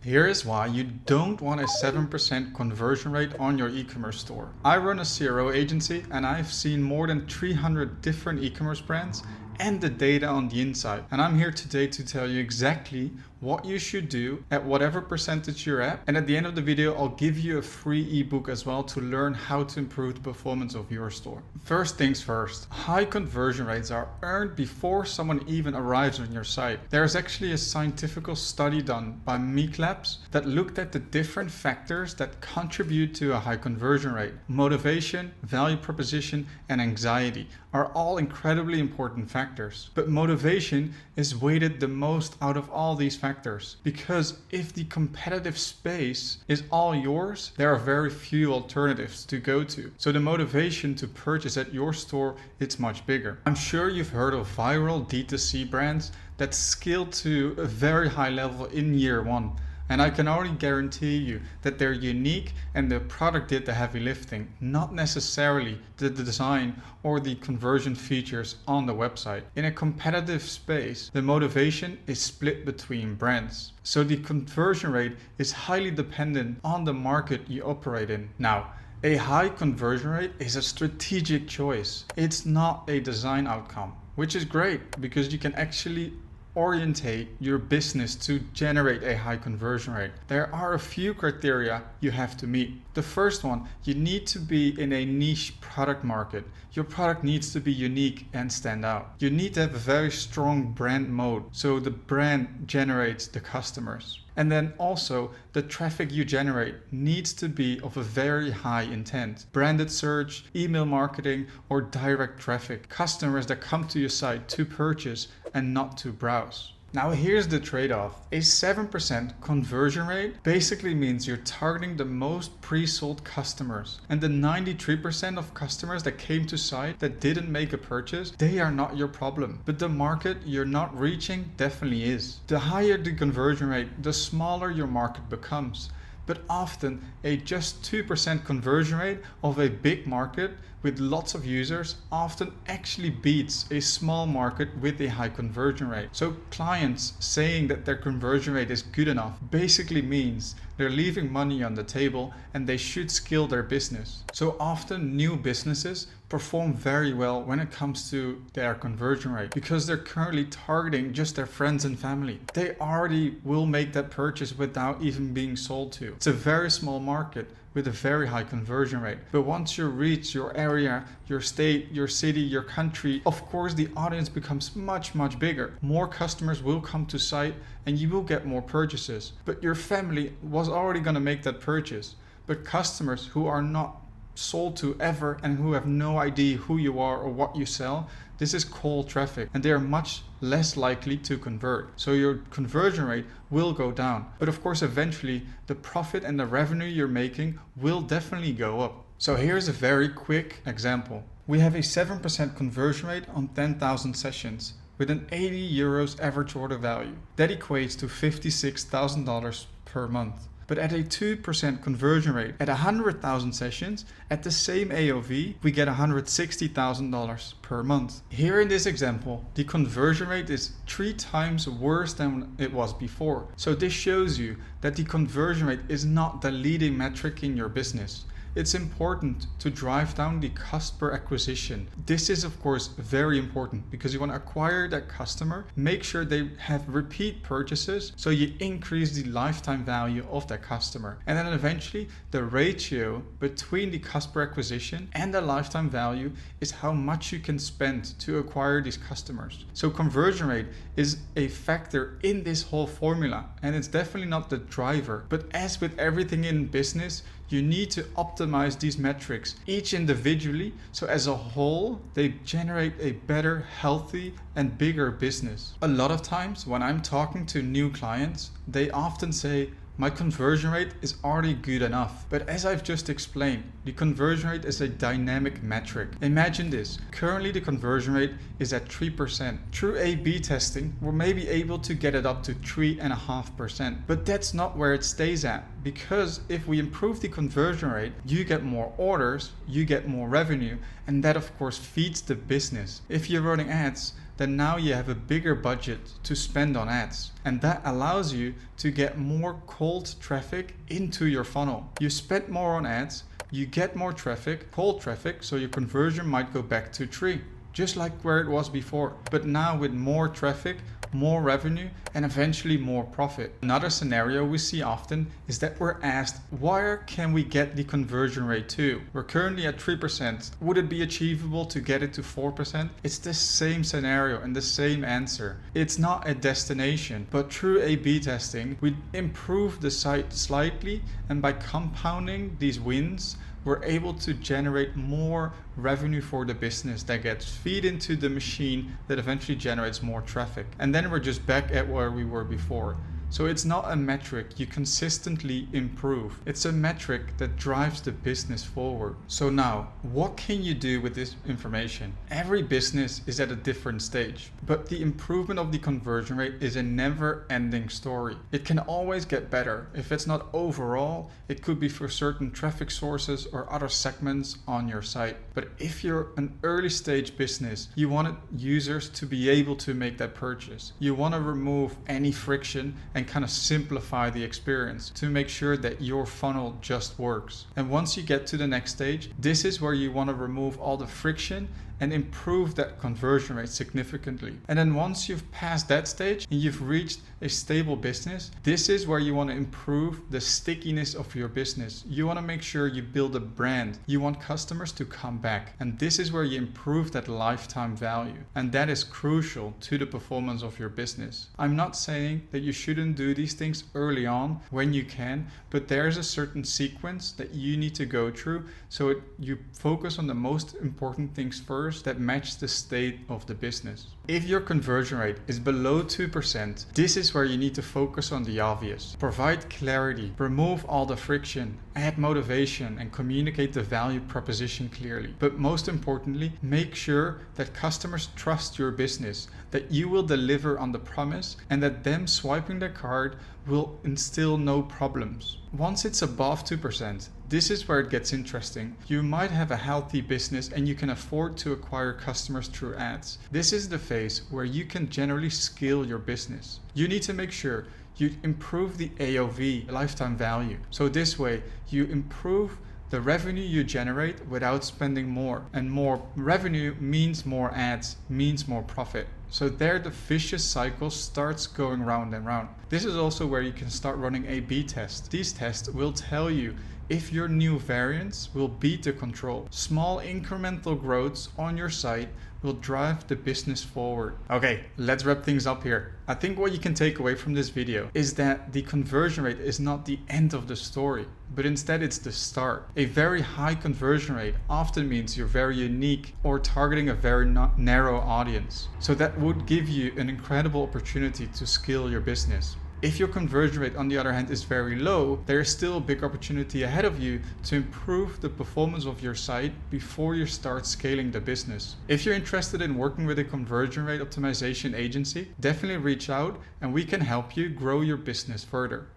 Here is why you don't want a 7% conversion rate on your e-commerce store. I run a CRO agency and I've seen more than 300 different e-commerce brands and the data on the inside. And I'm here today to tell you exactly what you should do at whatever percentage you're at. And at the end of the video, I'll give you a free ebook as well to learn how to improve the performance of your store. First things first, high conversion rates are earned before someone even arrives on your site. There's actually a scientific study done by Meek Labs that looked at the different factors that contribute to a high conversion rate. Motivation, value proposition, and anxiety are all incredibly important factors. But motivation is weighted the most out of all these factors, because if the competitive space is all yours, there are very few alternatives to go to. So the motivation to purchase at your store is much bigger. I'm sure you've heard of viral D2C brands that scale to a very high level in year one. And I can already guarantee you that they're unique and the product did the heavy lifting, not necessarily the design or the conversion features on the website. In a competitive space, the motivation is split between brands. So the conversion rate is highly dependent on the market you operate in. Now, a high conversion rate is a strategic choice. It's not a design outcome, which is great because you can actually orientate your business to generate a high conversion rate. There are a few criteria you have to meet. The first one, you need to be in a niche product market. Your product needs to be unique and stand out. You need to have a very strong brand mode, so the brand generates the customers. And then also, the traffic you generate needs to be of a very high intent. Branded search, email marketing, or direct traffic. Customers that come to your site to purchase and not to browse. Now here's the trade-off. A 7% conversion rate basically means you're targeting the most pre-sold customers. And the 93% of customers that came to site that didn't make a purchase, they are not your problem. But the market you're not reaching definitely is. The higher the conversion rate, the smaller your market becomes. But often a just 2% conversion rate of a big market with lots of users often actually beats a small market with a high conversion rate. So clients saying that their conversion rate is good enough basically means they're leaving money on the table and they should scale their business. So often new businesses perform very well when it comes to their conversion rate because they're currently targeting just their friends and family. They already will make that purchase without even being sold to. It's a very small market with a very high conversion rate. But once you reach your area, your state, your city, your country, of course the audience becomes much bigger. More customers will come to site and you will get more purchases. But your family was already going to make that purchase. But customers who are not sold to ever and who have no idea who you are or what you sell, this is cold traffic and they are much less likely to convert. So your conversion rate will go down. But of course, eventually the profit and the revenue you're making will definitely go up. So here's a very quick example. We have a 7% conversion rate on 10,000 sessions with an 80 euros average order value. That equates to $56,000 per month. But at a 2% conversion rate, at 100,000 sessions, at the same AOV, we get $160,000 per month. Here in this example, the conversion rate is 3 times worse than it was before. So this shows you that the conversion rate is not the leading metric in your business. It's important to drive down the cost per acquisition. This is of course very important because you want to acquire that customer, make sure they have repeat purchases, so you increase the lifetime value of that customer. And then eventually the ratio between the cost per acquisition and the lifetime value is how much you can spend to acquire these customers. So conversion rate is a factor in this whole formula and it's definitely not the driver. But as with everything in business, you need to optimize these metrics each individually, so as a whole they generate a better, healthy and bigger business. A lot of times when I'm talking to new clients, they often say, my conversion rate is already good enough. But as I've just explained, the conversion rate is a dynamic metric. Imagine this. Currently the conversion rate is at 3%. Through A/B testing, we're maybe able to get it up to 3.5%. But that's not where it stays at, because if we improve the conversion rate, you get more orders, you get more revenue, and that of course feeds the business. If you're running ads, then now you have a bigger budget to spend on ads. And that allows you to get more cold traffic into your funnel. You spend more on ads, you get more traffic, cold traffic, so your conversion might go back to 3, just like where it was before. But now with more traffic, more revenue, and eventually more profit. Another scenario we see often is that we're asked, where can we get the conversion rate to? We're currently at 3%. Would it be achievable to get it to 4%? It's the same scenario and the same answer. It's not a destination, but through A/B testing, we improve the site slightly, and by compounding these wins, we're able to generate more revenue for the business that gets fed into the machine that eventually generates more traffic. And then we're just back at where we were before. So it's not a metric you consistently improve. It's a metric that drives the business forward. So now, what can you do with this information? Every business is at a different stage, but the improvement of the conversion rate is a never-ending story. It can always get better. If it's not overall, it could be for certain traffic sources or other segments on your site. But if you're an early stage business, you want users to be able to make that purchase. You want to remove any friction and kind of simplify the experience to make sure that your funnel just works. And once you get to the next stage, this is where you want to remove all the friction and improve that conversion rate significantly. And then once you've passed that stage and you've reached a stable business, this is where you want to improve the stickiness of your business. You want to make sure you build a brand. You want customers to come back. And this is where you improve that lifetime value. And that is crucial to the performance of your business. I'm not saying that you shouldn't do these things early on when you can, but there's a certain sequence that you need to go through so you focus on the most important things first that match the state of the business. If your conversion rate is below 2%, this is where you need to focus on the obvious. Provide clarity, remove all the friction, add motivation, and communicate the value proposition clearly. But most importantly, make sure that customers trust your business, that you will deliver on the promise, and that them swiping their card will instill no problems. Once it's above 2%, this is where it gets interesting. You might have a healthy business and you can afford to acquire customers through ads. This is the phase where you can generally scale your business. You need to make sure you improve the AOV, lifetime value. So this way you improve the revenue you generate without spending more. And more revenue means more ads, means more profit. So there the vicious cycle starts going round and round. This is also where you can start running A/B tests. These tests will tell you if your new variants will beat the control. Small incremental growths on your site will drive the business forward. Okay, let's wrap things up here. I think what you can take away from this video is that the conversion rate is not the end of the story, but instead it's the start. A very high conversion rate often means you're very unique or targeting a very narrow audience. So that would give you an incredible opportunity to scale your business. If your conversion rate, on the other hand, is very low, there is still a big opportunity ahead of you to improve the performance of your site before you start scaling the business. If you're interested in working with a conversion rate optimization agency, definitely reach out and we can help you grow your business further.